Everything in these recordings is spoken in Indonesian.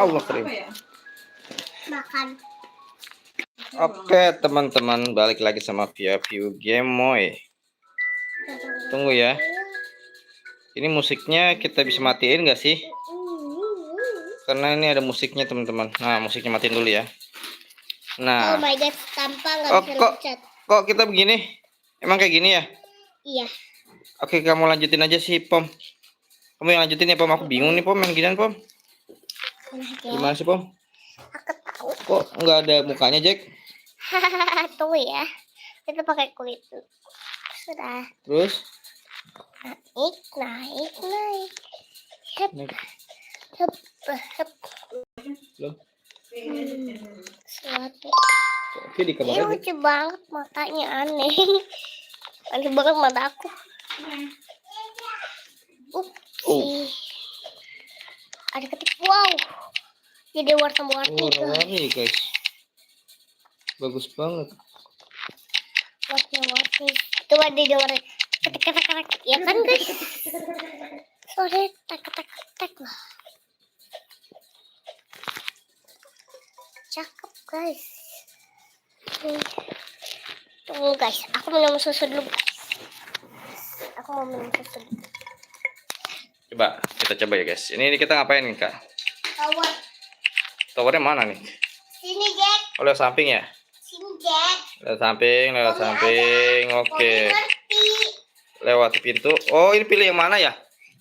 Allah krim. Makan. Oke teman-teman, balik lagi sama View Gemoy. Tunggu ya. Ini musiknya kita bisa matiin nggak sih? Karena ini ada musiknya teman-teman. Nah, musiknya matiin dulu ya. Nah. Oh my god, tanpa nggak bisa loncat. Kok kita begini? Emang kayak gini ya? Iya. Oke, kamu lanjutin aja sih, Pom. Kamu yang lanjutin ya, Pom. Aku bingung nih, Pom. Yang ginian, Pom. Gimana sih, Pom? Aku tahu. Kok nggak ada mukanya, Jack? Tunggu ya. Kita pakai kulit dulu. Sudah. Terus? Naik. Hep. Loh. Suatu. Oke, di kamar aja. Lucu banget matanya, aneh. Aneh banget mata aku. Ada ketik, wow. Jadi warna-warni. Warna-warni, guys. Bagus banget. Warna-warni. Coba di warna. Ketik. Ya kan, guys? Sorry, tak lah. Cakep, guys. Tunggu, guys. Aku minum susu dulu, guys. Aku mau minum susu dulu. Coba, kita coba ya, guys. Ini kita ngapain nih, Kak? Tower. Towernya mana nih? Sini, Jack. Oh, lewat samping ya? Sini, Jack. Lewat samping. Oke. Lewat pintu. Oh, ini pilih yang mana ya?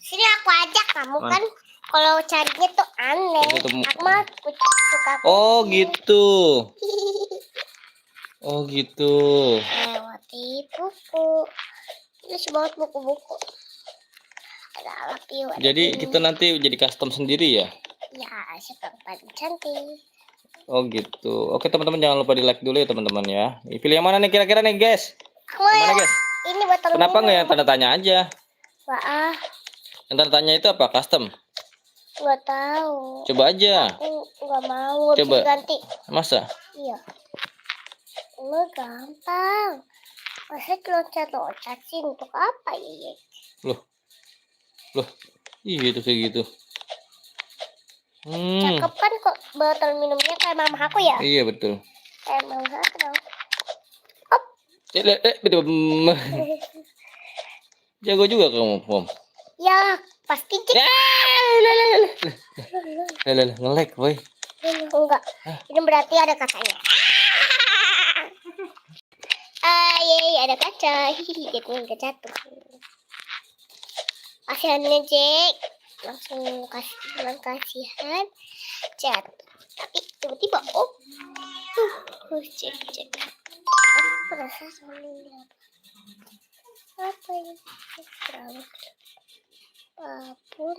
Sini aku ajak kamu kan. Kalau carinya tuh aneh. Aku mah suka. Oh, gitu. Oh, gitu. Lewati buku. Ini banget buku-buku. Ada alat. Jadi kita nanti jadi custom sendiri ya? Ya, siapa paling cantik. Oh gitu. Oke teman-teman, jangan lupa di like dulu ya teman-teman ya. Pilih yang mana nih kira-kira nih guys? Mana guys? Ini botol. Kenapa nggak yang tanda tanya aja? Wah. Yang tanda tanya itu apa? Custom? Nggak tahu. Coba aja. Aku nggak mau. Coba ganti. Masa? Iya. Ini gampang. Masa loncat sih untuk apa ya? Loh. Iya itu kayak gitu. Cakep kan kok botol minumnya kayak mama aku ya? Iya betul. Kayak mama aku dong. Op. Betul. Jago juga kamu, Pom. Ya, pasti Jack. Nge-lag, boy. Enggak. Ini berarti ada katanya. Ada kaca. Jadi enggak jatuh. Kasihannya Jack. Langsung bilang kasihan. Jatuh. Tapi tiba-tiba Jack. Aku penasaran apa ini? Apapun.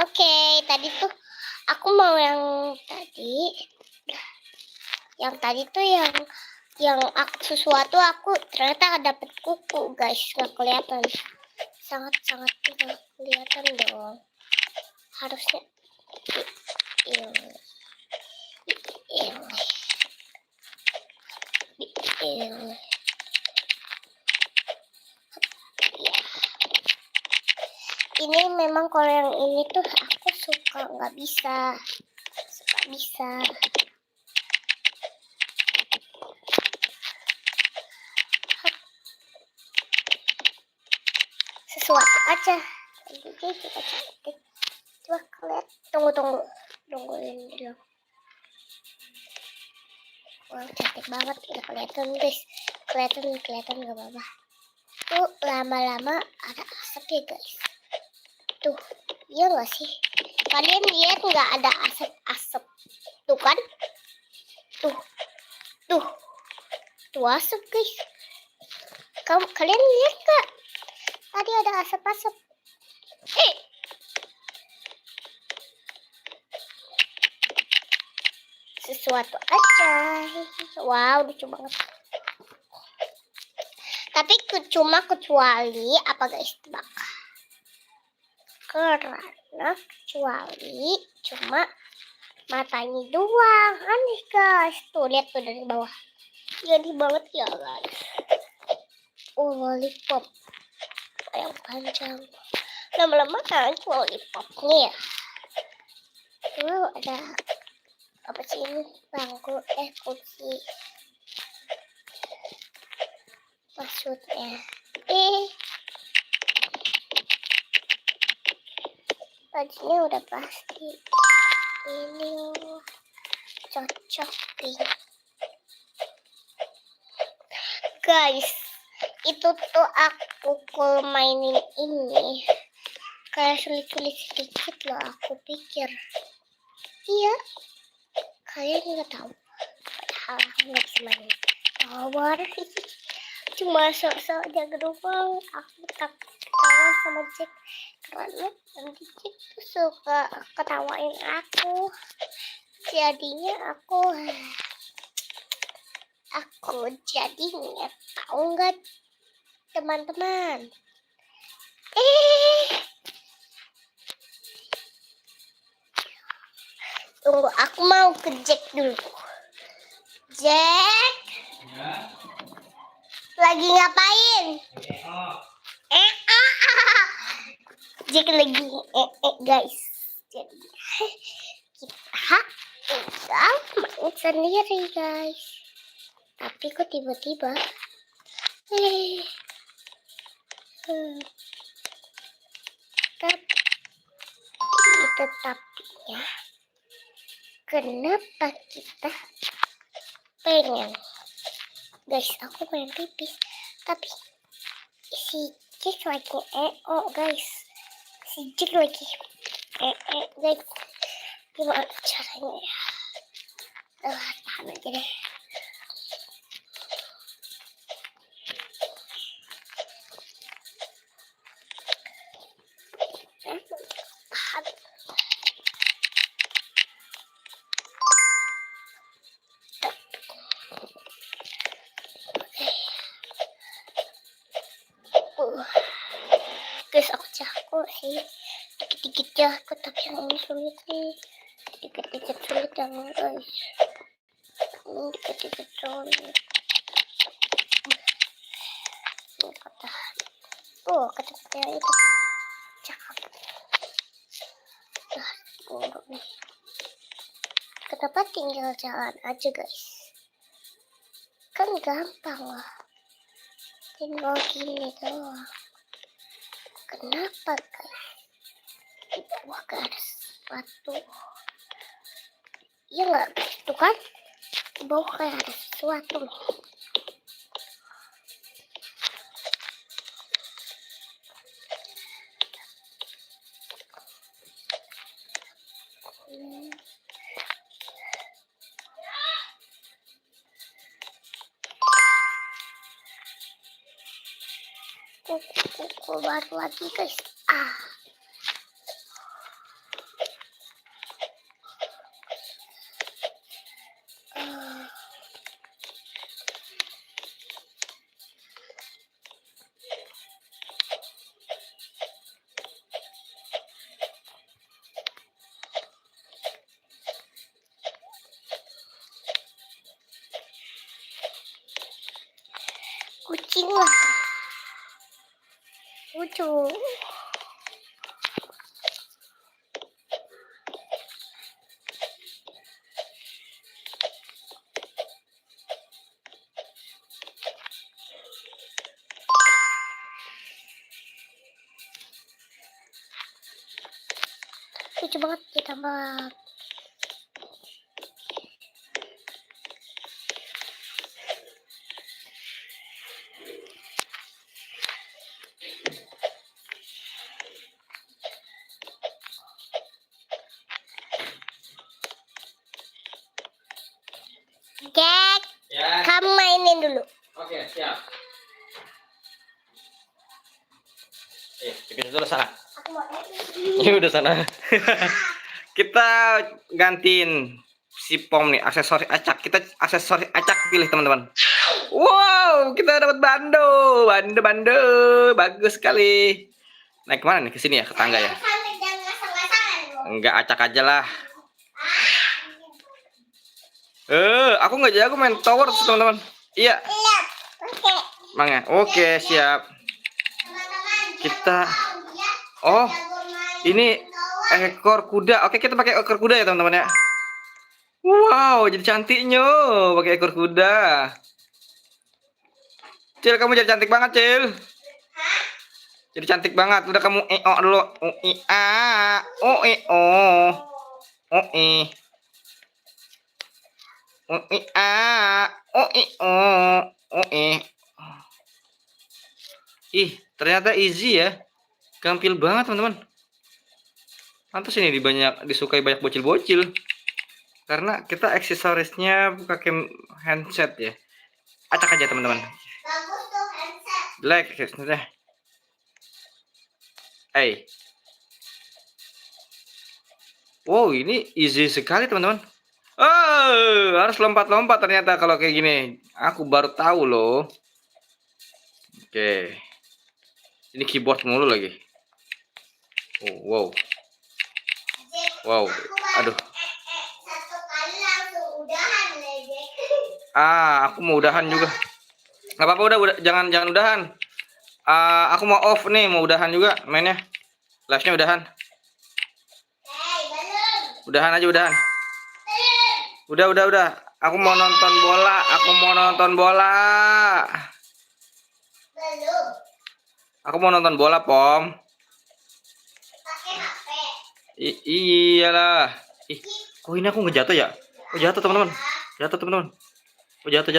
Oke, tadi tuh aku mau yang tadi. Yang tadi tuh yang aku sesuatu aku ternyata dapet kuku, guys. Nggak kelihatan. Sangat tidak kelihatan dong. Harusnya ini. Ini memang kalau yang ini tuh aku suka nggak bisa. Sesuatu aja. Coba kalian tunggu ini dulu. Wah, cantik banget, udah kelihatan guys. Kelihatan nggak apa-apa. Tuh lama-lama ada asap ya guys. Tuh, iya nggak sih? Kalian lihat nggak ada asap? Tuh kan? Tuh asap guys. Kalian lihat nggak? Tadi ada asap-asap. Sesuatu aja. Wow, lucu banget. Tapi kecuali apa guys? Tebak. Karena kecuali cuma matanya doang. Aneh guys. Tuh lihat tuh dari bawah. Jadi banget ya guys. Oh, lollipop yang panjang. Lama-lama aku lollipopnya ya. Wow, ada apa sih ini? Bangku, kursi. Maksudnya. Bajunya udah pasti. Ini cocok pink. Guys, itu tuh aku mainin ini kayak sulit-sulit sedikit loh, aku pikir. Iya, kalian nggak tahu. Padahal aku nggak bisa mainin power. Cuma sok-sok jaga doang. Aku takut ketahuan sama Jack karena nanti Jack tuh suka ketawain aku. Jadinya aku jadinya tahu nggak teman-teman? Tunggu, aku mau ke Jack dulu. Jack, lagi ngapain? Jack lagi guys. Jadi kita tinggal main sendiri guys. Tapi kok tiba-tiba tetapinya kenapa kita pengen guys, aku pengen pipis tapi si Jack lagi guys, si Jack lagi guys, gimana caranya ya? Tahan aja deh. Guys, aku jago sih, dikit-dikit jago, tapi yang ini sulit nih, dikit-dikit sulit yang guys, ini dikit-dikit sulit. Kata itu cakep. Buruk nih. Kenapa tinggal jalan aja guys? Kan gampang lah, tinggal gini doang. Kenapa guys? Di bawah gak ada sesuatu. Iya nggak gitu kan? Di bawah kayak ada sesuatu nih. Kuku baru lagi guys. Kucing lah, lucu. Lucu banget ditambah Jack, Ya. kamu mainin dulu. Oke, siap. Pipis dulu sana. Aku mau mainin. Ya udah sana. Kita gantiin si pom nih, aksesoris acak. Kita aksesoris acak pilih teman-teman. Wow, kita dapat bando. Bando. Bagus sekali. Naik kemana nih? Ke sini ya, ke tangga ya? Enggak, acak aja lah. Aku nggak jago main tower teman-teman. Iya. Mangga. Oke, siap. Kita Oh, ini ekor kuda. Oke, kita pakai ekor kuda ya, teman-teman ya. Wow, jadi cantiknya pakai ekor kuda. Cil, kamu jadi cantik banget, Cil. Jadi cantik banget. Udah kamu dulu. O i Ih, ternyata easy ya. Gampil banget, teman-teman. Pantas ini disukai banyak bocil-bocil. Karena kita aksesorisnya pakai handset ya. Acak aja, teman-teman. Bagus tuh handset. Jelek aksesorisnya. Wow, ini easy sekali, teman-teman. Oh, harus lompat-lompat ternyata kalau kayak gini. Aku baru tahu loh. Oke. Ini keyboard mulu lagi. Oh, wow. Wow. Aduh. Satu kali langsung udahan, Jack. Aku mau udahan juga. Gak apa-apa, udah, jangan udahan. Aku mau off nih, mau udahan juga mainnya. Live-nya udahan. Belum. Udahan aja, udahan. Udah. Aku mau nonton bola. Belum. Aku mau nonton bola, Pom. Pakai HP. Iyalah. Kok ini aku ngejatuh ya? Oh, jatuh, teman-teman. Jatuh, teman-teman. Oh, jatuh.